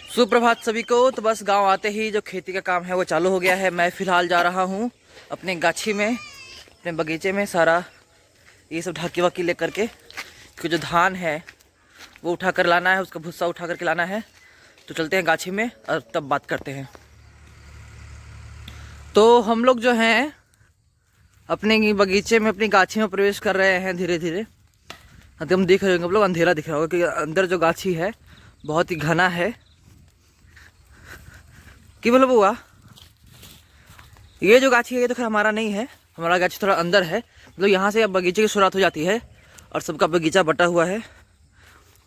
सुप्रभात सभी को। तो बस गांव आते ही जो खेती का काम है वो चालू हो गया है। मैं फ़िलहाल जा रहा हूं अपने गाछी में, अपने बगीचे में सारा ये सब ढाकी वाकी लेकर के, क्योंकि जो धान है वो उठा कर लाना है, उसका भुस्सा उठा करके लाना है। तो चलते हैं गाछी में और तब बात करते हैं। तो हम लोग जो हैं अपने बगीचे में, अपनी गाछी में प्रवेश कर रहे हैं धीरे धीरे। हम देख रहे होंगे, आप लोग अंधेरा दिख रहा होगा कि अंदर जो गाछी है बहुत ही घना है। कि बोलो बुआ, ये जो गाछी है ये तो खैर हमारा नहीं है, हमारा गाछी थोड़ा अंदर है। मतलब यहाँ से अब बगीचे की शुरुआत हो जाती है और सबका बगीचा बटा हुआ है,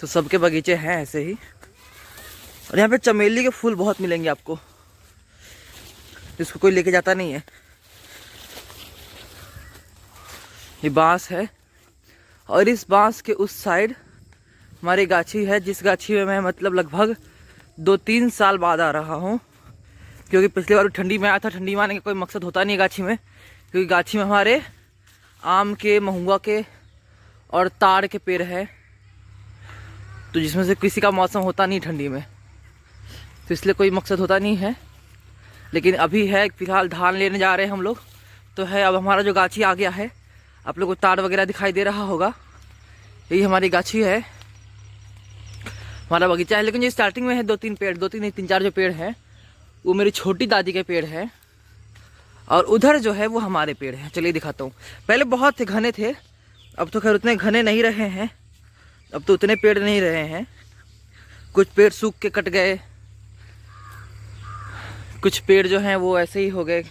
तो सबके बगीचे हैं ऐसे ही। और यहाँ पे चमेली के फूल बहुत मिलेंगे आपको, जिसको कोई लेके जाता नहीं है। ये बांस है और इस बांस के उस साइड हमारी गाछी है, जिस गाछी में मैं मतलब लगभग 2-3 साल बाद आ रहा हूँ। क्योंकि पिछली बार ठंडी में आया था। ठंडी में आने का कोई मकसद होता नहीं है गाछी में, क्योंकि गाछी में हमारे आम के, महुआ के और ताड़ के पेड़ है, तो जिसमें से किसी का मौसम होता नहीं ठंडी में, तो इसलिए कोई मकसद होता नहीं है। लेकिन अभी है फिलहाल धान लेने जा रहे हैं हम लोग, तो है अब हमारा जो गाछी आ गया है। आप लोग को ताड़ वगैरह दिखाई दे रहा होगा, यही हमारी गाछी है, हमारा बगीचा है। लेकिन ये स्टार्टिंग में है 2-3 पेड़, 2-3 नहीं 3-4 जो पेड़ हैं वो मेरी छोटी दादी के पेड़ हैं, और उधर जो है वो हमारे पेड़ हैं। चलिए दिखाता हूँ। पहले बहुत घने थे, अब तो खैर उतने घने नहीं रहे हैं, अब तो उतने पेड़ नहीं रहे हैं। कुछ पेड़ सूख के कट गए, कुछ पेड़ जो हैं वो ऐसे ही हो गए।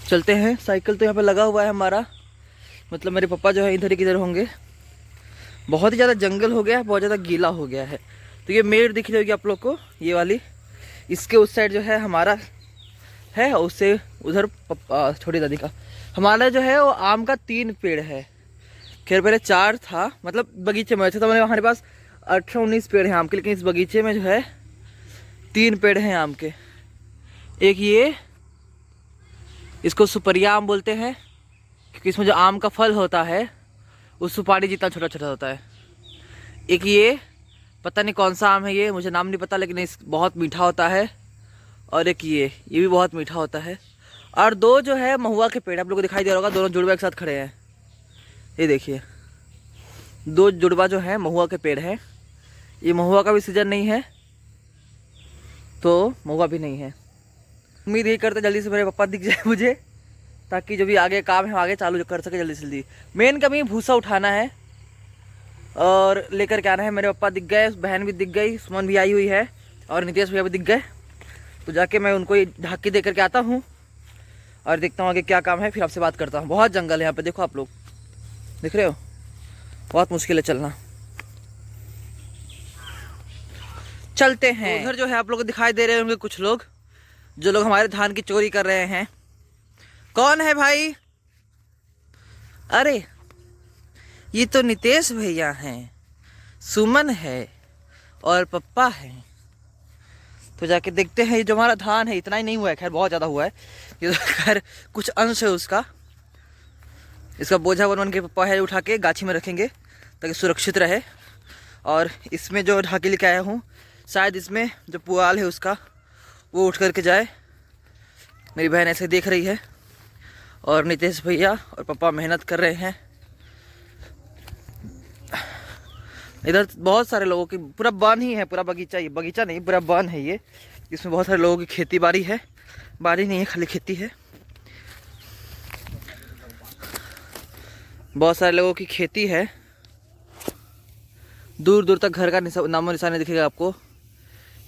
चलते हैं। साइकिल तो यहाँ पे लगा हुआ है हमारा, मतलब मेरे पापा जो है इधर ही किधर होंगे। बहुत ही ज़्यादा जंगल हो गया है, बहुत ज़्यादा गीला हो गया है। तो ये मेड़ दिख रही होगी आप लोग को, ये वाली, इसके उस साइड जो है हमारा है, और उससे उधर छोटी दादी का। हमारा जो है वो आम का 3 पेड़ है। खैर पहले 4 था, मतलब बगीचे में तो हमारे पास 18-19 पेड़ हैं आम के, लेकिन इस बगीचे में जो है 3 पेड़ हैं आम के। एक ये, इसको सुपरिया आम बोलते हैं, क्योंकि इसमें जो आम का फल होता है वो सुपारी जितना छोटा छोटा होता है। एक ये, पता नहीं कौन सा आम है ये, मुझे नाम नहीं पता, लेकिन इस बहुत मीठा होता है। और एक ये भी बहुत मीठा होता है। और 2 जो है महुआ के पेड़, आप लोगों को दिखाई दे रहा होगा, दोनों जुड़वा एक साथ खड़े हैं। ये देखिए 2 जुड़वा जो है महुआ के पेड़ हैं। ये महुआ का भी सीजन नहीं है, तो महुआ भी नहीं है। उम्मीद यही करते जल्दी से मेरे पापा दिख जाए मुझे, ताकि जो भी आगे काम है आगे चालू कर सके जल्दी से जल्दी। मेन कमी भूसा उठाना है और लेकर के आना है। मेरे पापा दिख गए, बहन भी दिख गई, सुमन भी आई हुई है, और नितेश भैया भी दिख गए। तो जाके मैं उनको ये ढाकी दे करके आता हूँ और देखता हूँ आगे क्या काम है, फिर आपसे बात करता हूँ। बहुत जंगल है यहाँ पे, देखो आप लोग दिख रहे हो, बहुत मुश्किल है चलना। चलते हैं। उधर जो है आप लोग को दिखाई दे रहे होंगे कुछ लोग, जो लोग हमारे धान की चोरी कर रहे हैं। कौन है भाई? अरे ये तो नितेश भैया हैं, सुमन है और पप्पा हैं। तो जाके देखते हैं। ये जो हमारा धान है इतना ही नहीं हुआ है, खैर बहुत ज़्यादा हुआ है, ये तो खैर कुछ अंश है उसका। इसका बोझा बन के पप्पा है उठा के गाछी में रखेंगे ताकि सुरक्षित रहे। और इसमें जो ढाकी लेके आया हूँ, शायद इसमें जो पुआल है उसका वो उठ करके जाए। मेरी बहन ऐसे देख रही है और नितेश भैया और पापा मेहनत कर रहे हैं। इधर बहुत सारे लोगों की, पूरा वन ही है, पूरा बगीचा, ये बगीचा नहीं पूरा वन है ये, इसमें बहुत सारे लोगों की खेती बाड़ी है। बाड़ी नहीं है, खाली खेती है। बहुत सारे लोगों की खेती है, दूर दूर तक घर का नामो निशान नहीं दिखेगा आपको,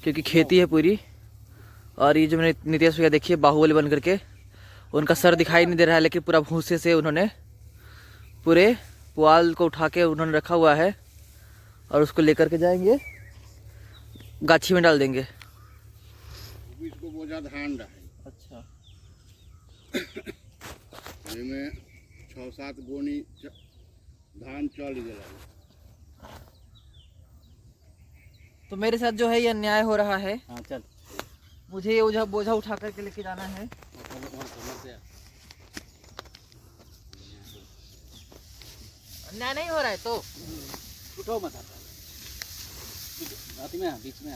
क्योंकि खेती है पूरी। और ये जो मैंने नितेश भैया देखिए बाहुबली बन करके, उनका सर दिखाई नहीं दे रहा है, लेकिन पूरा भूसे से उन्होंने पूरे पुआल को उठा के उन्होंने रखा हुआ है, और उसको लेकर के जाएंगे गाछी में डाल देंगे। इसको बोझा धान रहे। अच्छा। में 6-7 गोनी धान चल गया। तो मेरे साथ जो है ये अन्याय हो रहा है। हाँ चल, मुझे ये बोझा उठा करके लेके जाना है। अन्याय नहीं हो रहा है तो उठो मत। अति में बीच में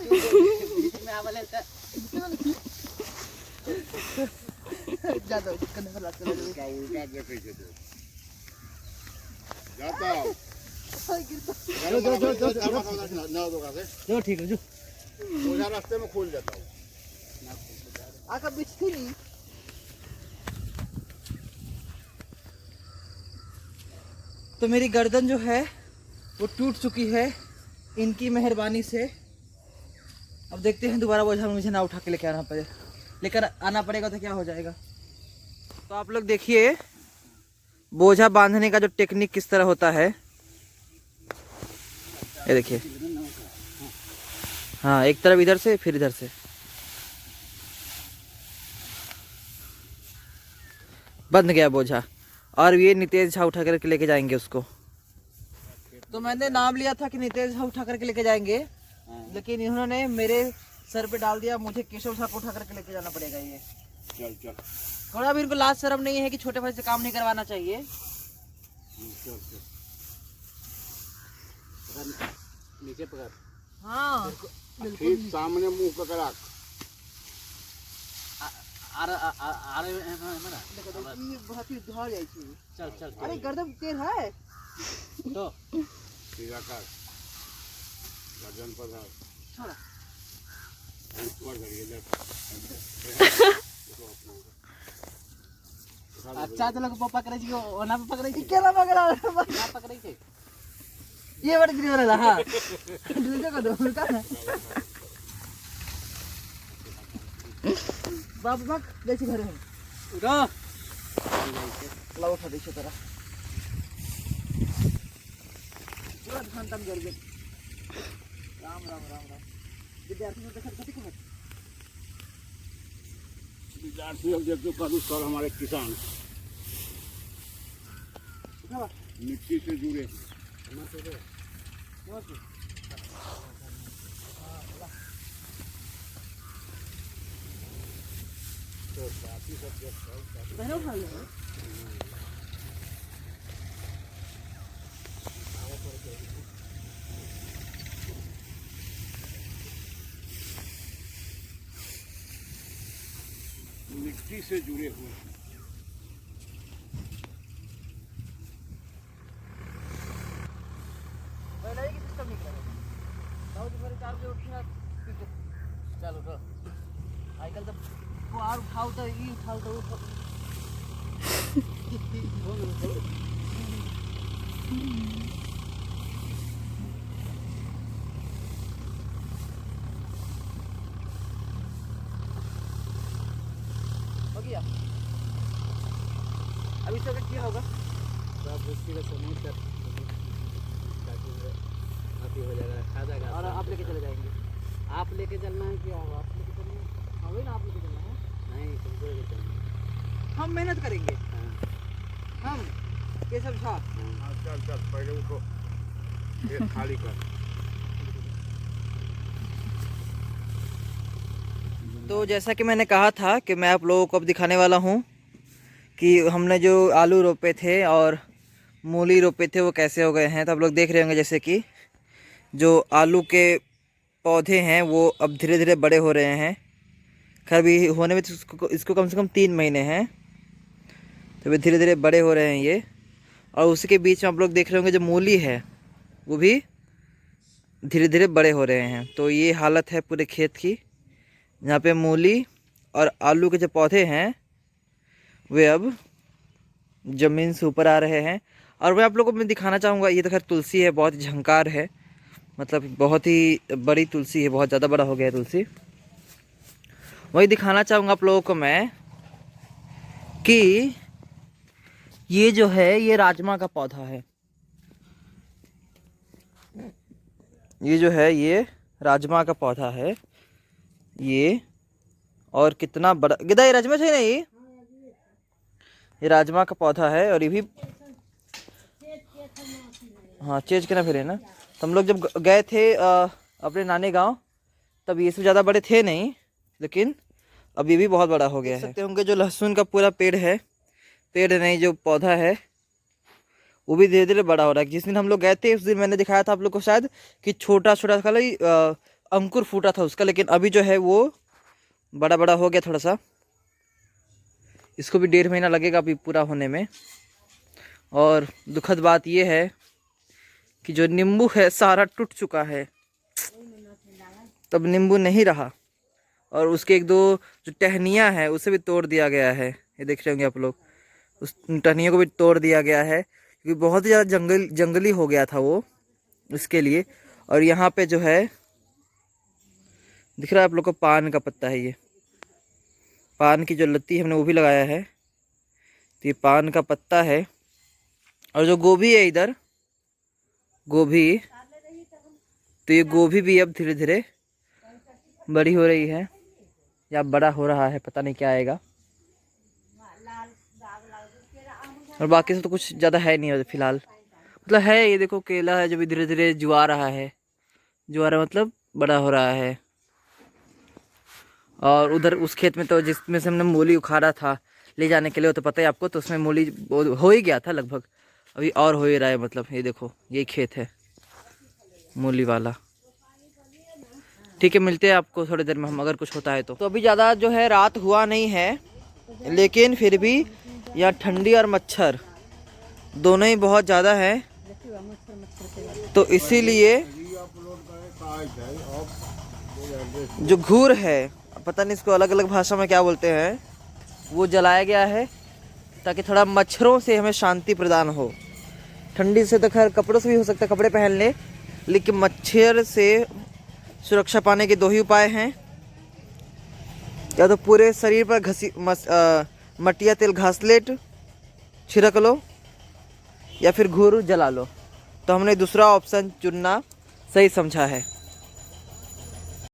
बीच में आवले ज्यादा करने वाला चलो उल्टा उल्टा देखे छे तो जाता ना दो का से जो ठीक है जो बोझा रास्ते में खोल जाता हूँ आका बिछती नहीं। तो मेरी गर्दन जो है वो टूट चुकी है इनकी मेहरबानी से। अब देखते हैं दोबारा बोझा मुझे ना उठा के लेकर आना पड़ेगा तो क्या हो जाएगा। तो आप लोग देखिए बोझा बांधने का जो टेक्निक किस तरह होता है, ये देखिए। हाँ, एक तरफ इधर से फिर इधर से बंध गया बोझा, और ये नितेश झा उठा करके लेके जाएंगे उसको। तो मैंने नाम लिया था कि नितेश झा उठा करके लेके जाएंगे, लेकिन इन्होंने मेरे सर पे डाल दिया, मुझे केशव झा को उठा करके लेके जाना पड़ेगा। ये चल चल थोड़ा भी इनको लाज शर्म नहीं है कि छोटे भाई से काम नहीं करवाना चाहिए। चल चल नीचे पकड़। हाँ ठीक सामने मुंह का करा अरे मेरा बहुत ही धड़ जाए छी। चल चल अरे गर्दन तेल है तो सीधा कर गर्दन पर धर छोड़ा। ऊपर धरिए ले अच्छा तो लोग पकड़े छी ओना पे पकड़े छी केला पकड़ा ना पकड़े छी ये बड़ी गिरी वाला। हाँ दूसरे को दो का ना बाप बाप जैसे घर में उठो लाओ उठा दे तेरा पूरा घंटा में जल गए। राम राम राम राम विद्यार्थी को देखा कति को विद्यार्थी अब देखो कल सर हमारे किसान उठा मिट्टी से जुड़े पहले उठा ले मिट्टी से जुड़े हुए पहले ही सिस्टम नहीं करे बहुत बड़े 4 बजे उठना चलो तो आजकल तो वो और उठाओ तो ये उठाओ तो वो हो गया। अभी तो क्या होगा सब उसकी का समूह कर ताकि अभी हो जाएगा खा जाएगा। और आप लेके चले जाएंगे। आप लेके चलना है कि आप लेके चलना है? हाँ वही ना, आप लेके चलना है। नहीं तुमको लेके चलना है। हम मेहनत करेंगे। हाँ हम ये सब था। हाँ चल चल पहले उनको खेत खाली कर। तो जैसा कि मैंने कहा था कि मैं आप लोगों को अब दिखाने वाला हूँ कि हमने जो आलू रोपे थे और मूली रोपे थे वो कैसे हो गए हैं। तो आप लोग देख रहे होंगे जैसे कि जो आलू के पौधे हैं वो अब धीरे धीरे बड़े हो रहे हैं। खैर भी होने में तो इसको कम से कम 3 महीने हैं, तो वे धीरे धीरे बड़े हो रहे हैं ये। और उसी के बीच में आप लोग देख रहे होंगे जो मूली है वो भी धीरे धीरे बड़े हो रहे हैं। तो ये हालत है पूरे खेत की, यहाँ पे मूली और आलू के जो पौधे हैं वे अब ज़मीन से ऊपर आ रहे हैं। और मैं आप लोगों को मैं दिखाना चाहूँगा, ये तो खैर तुलसी है, बहुत ही झंकार है, मतलब बहुत ही बड़ी तुलसी है, बहुत ज़्यादा बड़ा हो गया है तुलसी। वही दिखाना चाहूँगा आप लोगों को मैं कि ये जो है ये राजमा का पौधा है। ये जो है ये राजमा का पौधा है ये, और कितना बड़ा गिदा ये राजमा है नहीं, ये राजमा का पौधा है। और ये भी हाँ चेंज करना फिर है ना। तो हम लोग जब गए थे अपने नानी गांव तब ये सब ज़्यादा बड़े थे नहीं, लेकिन अब ये भी बहुत बड़ा हो गया है। देख सकते होंगे जो लहसुन का पूरा पेड़ है, पेड़ नहीं जो पौधा है वो भी धीरे धीरे बड़ा हो रहा है। जिस दिन हम लोग गए थे उस दिन मैंने दिखाया था आप लोग को शायद कि छोटा छोटा खाली अंकुर फूटा था उसका, लेकिन अभी जो है वो बड़ा बड़ा हो गया थोड़ा सा। इसको भी 1.5 महीना लगेगा अभी पूरा होने में। और दुखद बात ये है कि जो नींबू है सारा टूट चुका है, तब नींबू नहीं रहा। और उसके 1-2 जो टहनियाँ हैं उसे भी तोड़ दिया गया है, ये देख रहे होंगे आप लोग, उस टहनियों को भी तोड़ दिया गया है क्योंकि बहुत ही ज़्यादा जंगली हो गया था वो, इसके लिए। और यहाँ पे जो है दिख रहा है आप लोग को, पान का पत्ता है, ये पान की जो लत्ती हमने वो भी लगाया है, तो ये पान का पत्ता है। और जो गोभी है इधर, गोभी, तो ये गोभी भी अब धीरे धीरे बड़ी हो रही है या बड़ा हो रहा है, पता नहीं क्या आएगा। और बाकी से तो कुछ ज़्यादा है नहीं फिलहाल, मतलब है ये देखो केला है जो भी धीरे धीरे जुआ रहा है, जुआ रहा मतलब बड़ा हो रहा है। और उधर उस खेत में तो जिसमें से हमने मूली उखाड़ा था ले जाने के लिए, तो पता है आपको, तो उसमें मूली हो ही गया था लगभग, अभी और हो ही रहा है। मतलब ये देखो ये खेत है मूली वाला। ठीक है, मिलते हैं आपको थोड़ी देर में हम, अगर कुछ होता है तो। अभी ज़्यादा जो है रात हुआ नहीं है, लेकिन फिर भी यहाँ ठंडी और मच्छर दोनों ही बहुत ज़्यादा है, तो इसीलिए जो घूर है, पता नहीं इसको अलग अलग भाषा में क्या बोलते हैं, वो जलाया गया है ताकि थोड़ा मच्छरों से हमें शांति प्रदान हो। ठंडी से तो खैर कपड़ों से भी हो सकता है, कपड़े पहन ले, लेकिन मच्छर से सुरक्षा पाने के 2 ही उपाय हैं, या तो पूरे शरीर पर मटिया तेल घासलेट छिड़क लो या फिर घूर जला लो। तो हमने दूसरा ऑप्शन चुनना सही समझा है।